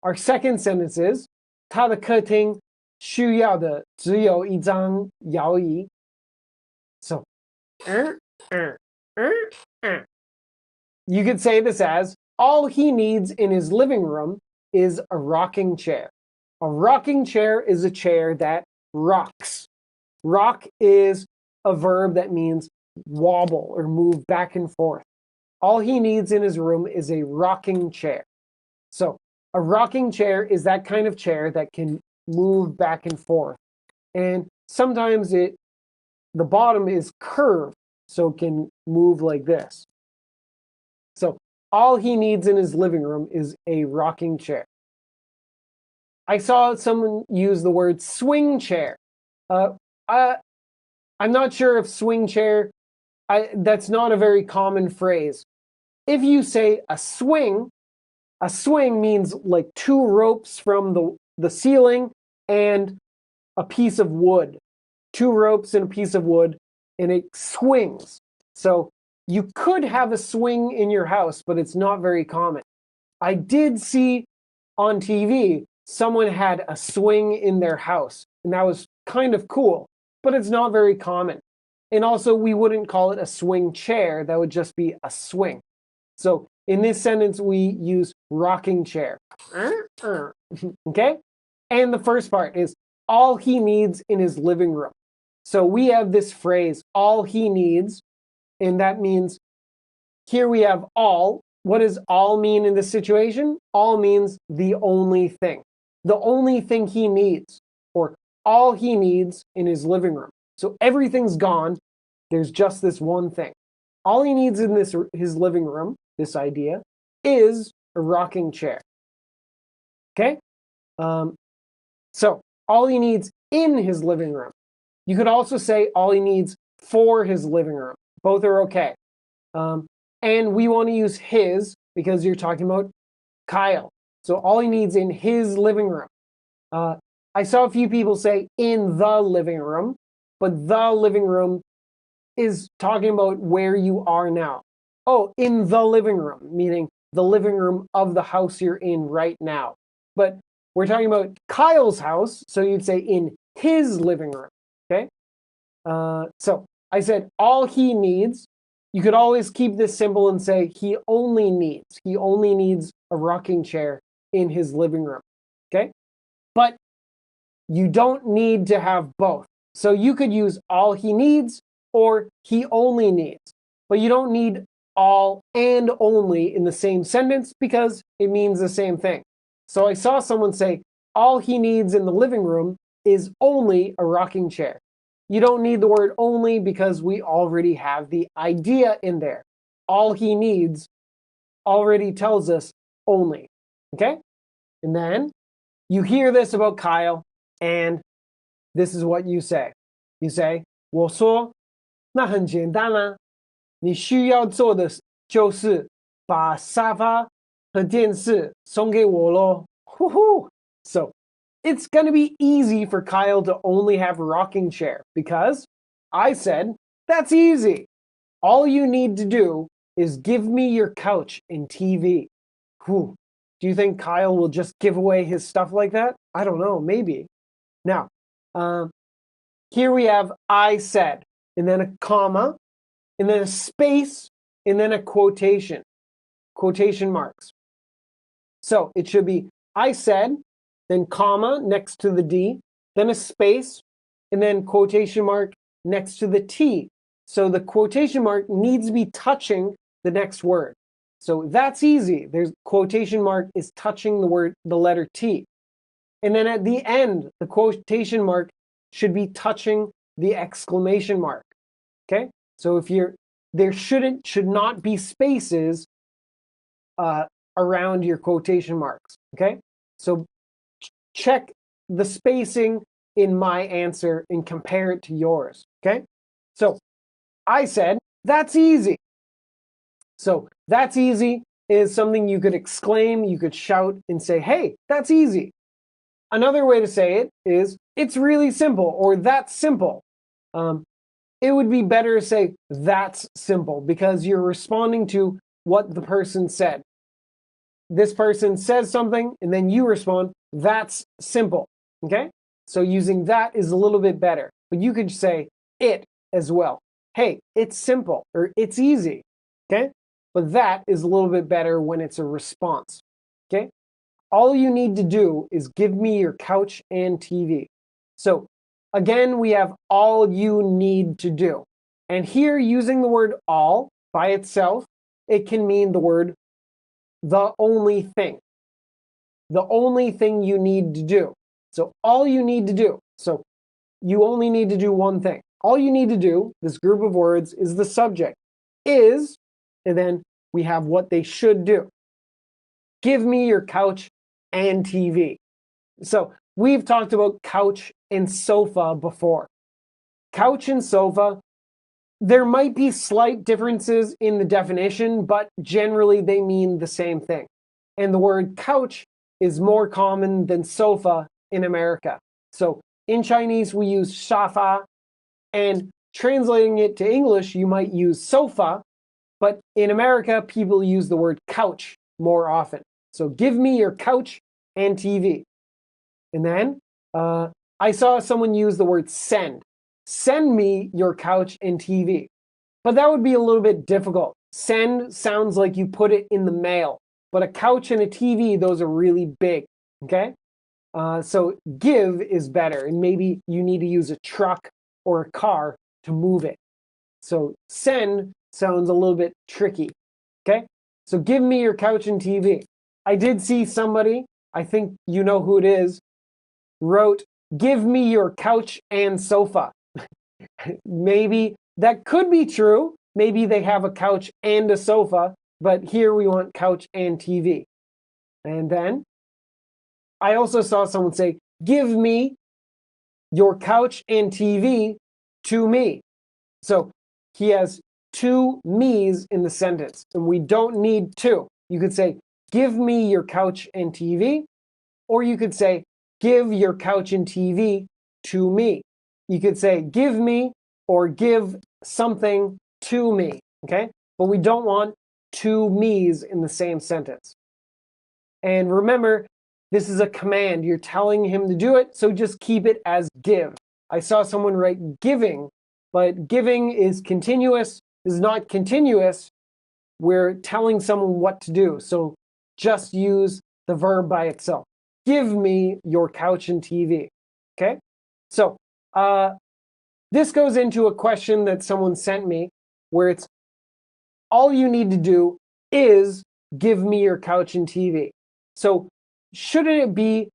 Our second sentence is 他的客厅需要的只有一张摇椅. So you could say this as all he needs in his living room is a rocking chair. A rocking chair is a chair that rocks. Rock is a verb that means wobble or move back and forth. All he needs in his room is a rocking chair. So a rocking chair is that kind of chair that can move back and forth. And sometimes the bottom is curved, so it can move like this. So all he needs in his living room is a rocking chair. I saw someone use the word swing chair. I'm not sure if swing chair, that's not a very common phrase. If you say a swing means like two ropes from the ceiling and a piece of wood. Two ropes and a piece of wood, and it swings. So you could have a swing in your house, but it's not very common. I did see on TV someone had a swing in their house, and that was kind of cool, but it's not very common. And also, we wouldn't call it a swing chair. That would just be a swing. So in this sentence, we use rocking chair. Okay? And the first part is all he needs in his living room. So we have this phrase, all he needs, and that means here we have all. What does all mean in this situation? All means the only thing. The only thing he needs, or all he needs in his living room. So everything's gone. There's just this one thing. All he needs in his living room, this idea, is a rocking chair. Okay? So all he needs in his living room. You could also say all he needs for his living room. Both are okay. And we want to use his because you're talking about Kyle. So all he needs in his living room. I saw a few people say in the living room, but the living room is talking about where you are now. Oh, in the living room, meaning the living room of the house you're in right now. But we're talking about Kyle's house, so you'd say in his living room, okay? So I said all he needs. You could always keep this simple and say he only needs a rocking chair in his living room, okay? But you don't need to have both. So you could use all he needs or he only needs. But you don't need all and only in the same sentence because it means the same thing. So I saw someone say all he needs in the living room is only a rocking chair. You don't need the word only because we already have the idea in there. All he needs already tells us only, okay? And then you hear this about Kyle, and this is what you say. You say, 我说，那很简单啊，你需要做的就是把沙发和电视送给我咯。Woohoo! So it's going to be easy for Kyle to only have a rocking chair because I said, that's easy. All you need to do is give me your couch and TV. Whew. Do you think Kyle will just give away his stuff like that? I don't know, maybe. Now, here we have I said, and then a comma, and then a space, and then a quotation marks. So it should be I said, then comma next to the D, then a space, and then quotation mark next to the T. So the quotation mark needs to be touching the next word. So that's easy. There's quotation mark is touching the letter T. And then at the end, the quotation mark should be touching the exclamation mark. Okay? So if there should not be spaces around your quotation marks. Okay? So check the spacing in my answer and compare it to yours. Okay? So I said, that's easy. So that's easy is something you could exclaim, you could shout and say, hey, that's easy. Another way to say it is, it's really simple, or that's simple. It would be better to say, that's simple, because you're responding to what the person said. This person says something, and then you respond, that's simple, okay? So using that is a little bit better, but you could say it as well. Hey, it's simple, or it's easy, okay? But that is a little bit better when it's a response, okay? All you need to do is give me your couch and TV. So again, we have all you need to do. And here, using the word all by itself, it can mean the word the only thing. The only thing you need to do. So all you need to do. So you only need to do one thing. All you need to do, this group of words, is the subject. Is, and then we have what they should do. Give me your couch and TV. So we've talked about couch and sofa before. Couch and sofa, there might be slight differences in the definition, but generally they mean the same thing. And the word couch is more common than sofa in America. So in Chinese, we use shafa, and translating it to English, you might use sofa, but in America, people use the word couch more often. So give me your couch and TV. And then I saw someone use the word send. Send me your couch and TV. But that would be a little bit difficult. Send sounds like you put it in the mail. But a couch and a TV, those are really big. Okay? So give is better. And maybe you need to use a truck or a car to move it. So send sounds a little bit tricky. Okay? So give me your couch and TV. I did see somebody, I think you know who it is, wrote, give me your couch and sofa. Maybe that could be true. Maybe they have a couch and a sofa, but here we want couch and TV. And then I also saw someone say, give me your couch and TV to me. So he has two me's in the sentence, and we don't need two. You could say, give me your couch and TV, or you could say, give your couch and TV to me. You could say, give me or give something to me, okay? But we don't want two me's in the same sentence. And remember, this is a command. You're telling him to do it, so just keep it as give. I saw someone write giving, but giving is continuous, is not continuous. We're telling someone what to do, so just use the verb by itself. Give me your couch and TV, okay? So this goes into a question that someone sent me where it's all you need to do is give me your couch and TV. So shouldn't it be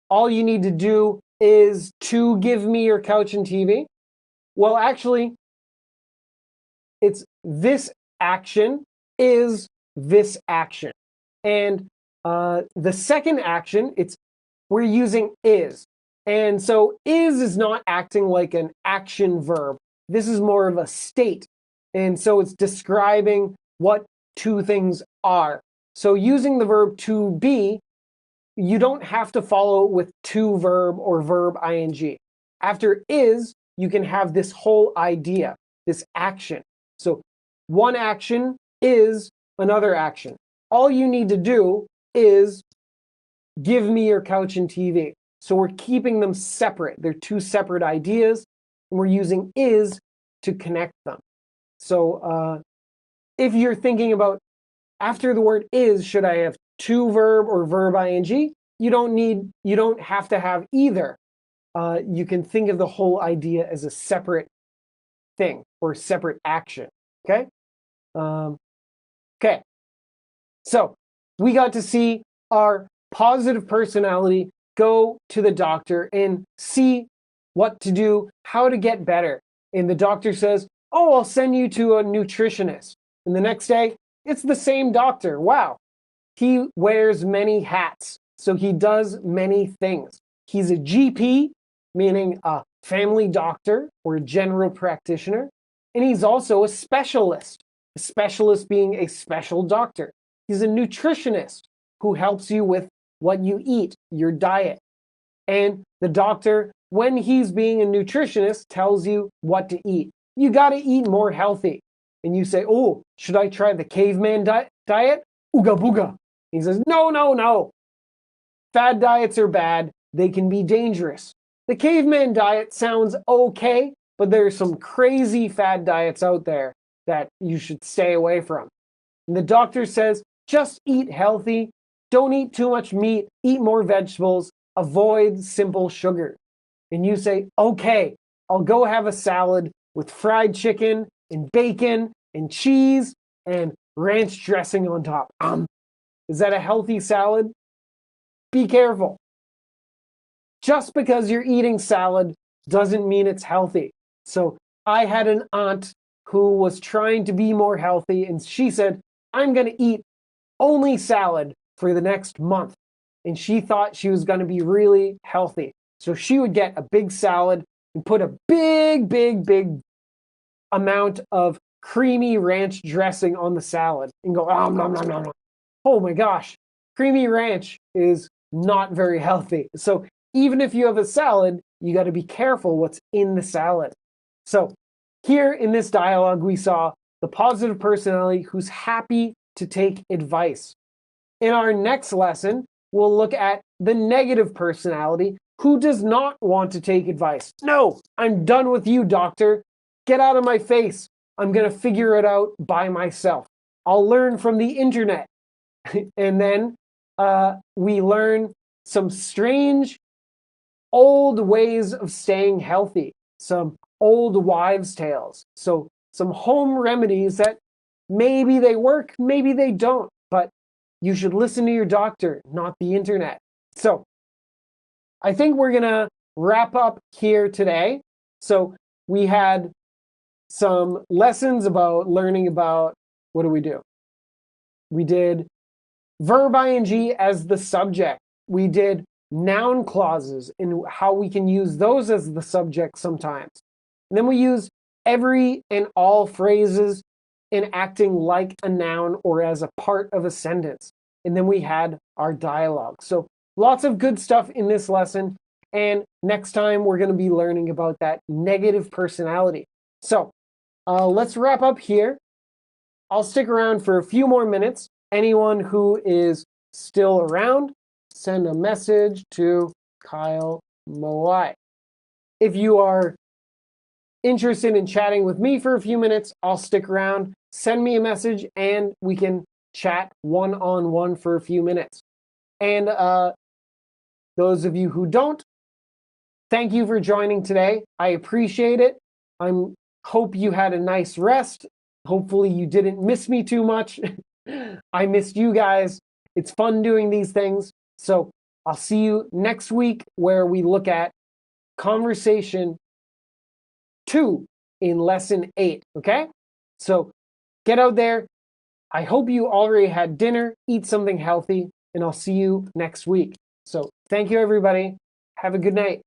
all you need to do is to give me your couch and TV? Well, actually, it's this action is this action. And the second action, we're using is. And so is not acting like an action verb. This is more of a state. And so it's describing what two things are. So using the verb to be, you don't have to follow it with to verb or verb ing. After is, you can have this whole idea, this action. So one action is another action. All you need to do is give me your couch and TV. So we're keeping them separate. They're two separate ideas, and we're using is to connect them. So if you're thinking about after the word is, should I have to verb or verb ing? You don't have to have either. You can think of the whole idea as a separate thing or separate action. Okay? Okay. So we got to see our positive personality go to the doctor and see what to do, how to get better. And the doctor says, oh, I'll send you to a nutritionist. And the next day, it's the same doctor. Wow. He wears many hats. So he does many things. He's a GP, meaning a family doctor or a general practitioner. And he's also a specialist being a special doctor. He's a nutritionist who helps you with what you eat, your diet. And the doctor, when he's being a nutritionist, tells you what to eat. You got to eat more healthy. And you say, oh, should I try the caveman diet? Ooga booga. He says, no, no, no. Fad diets are bad. They can be dangerous. The caveman diet sounds okay, but there's some crazy fad diets out there that you should stay away from. And the doctor says, just eat healthy. Don't eat too much meat. Eat more vegetables. Avoid simple sugar. And you say, okay, I'll go have a salad with fried chicken and bacon and cheese and ranch dressing on top. Is that a healthy salad? Be careful. Just because you're eating salad doesn't mean it's healthy. So I had an aunt who was trying to be more healthy, and she said, I'm going to eat only salad for the next month. And she thought she was going to be really healthy. So she would get a big salad and put a big, big, big amount of creamy ranch dressing on the salad and go, nom, nom, nom. Oh my gosh, creamy ranch is not very healthy. So even if you have a salad, you got to be careful what's in the salad. So here in this dialogue, we saw the positive personality who's happy to take advice. In our next lesson, we'll look at the negative personality who does not want to take advice. No, I'm done with you, doctor. Get out of my face. I'm going to figure it out by myself. I'll learn from the internet. And then we learn some strange old ways of staying healthy, some old wives' tales. So some home remedies that maybe they work, maybe they don't, but you should listen to your doctor, not the internet. So I think we're going to wrap up here today. So we had some lessons about learning about, what do? We did verb ing as the subject. We did noun clauses and how we can use those as the subject sometimes. And then we used every and all phrases in acting like a noun or as a part of a sentence. And then we had our dialogue. So lots of good stuff in this lesson. And next time we're going to be learning about that negative personality. So let's wrap up here. I'll stick around for a few more minutes. Anyone who is still around, send a message to Kyle Moai. If you are interested in chatting with me for a few minutes, I'll stick around. Send me a message and we can chat one-on-one for a few minutes. And those of you who don't, thank you for joining today. I appreciate it. I hope you had a nice rest. Hopefully you didn't miss me too much. I missed you guys. It's fun doing these things. So I'll see you next week where we look at conversation 2 in lesson 8. Okay? So get out there. I hope you already had dinner. Eat something healthy. And I'll see you next week. So thank you, everybody. Have a good night.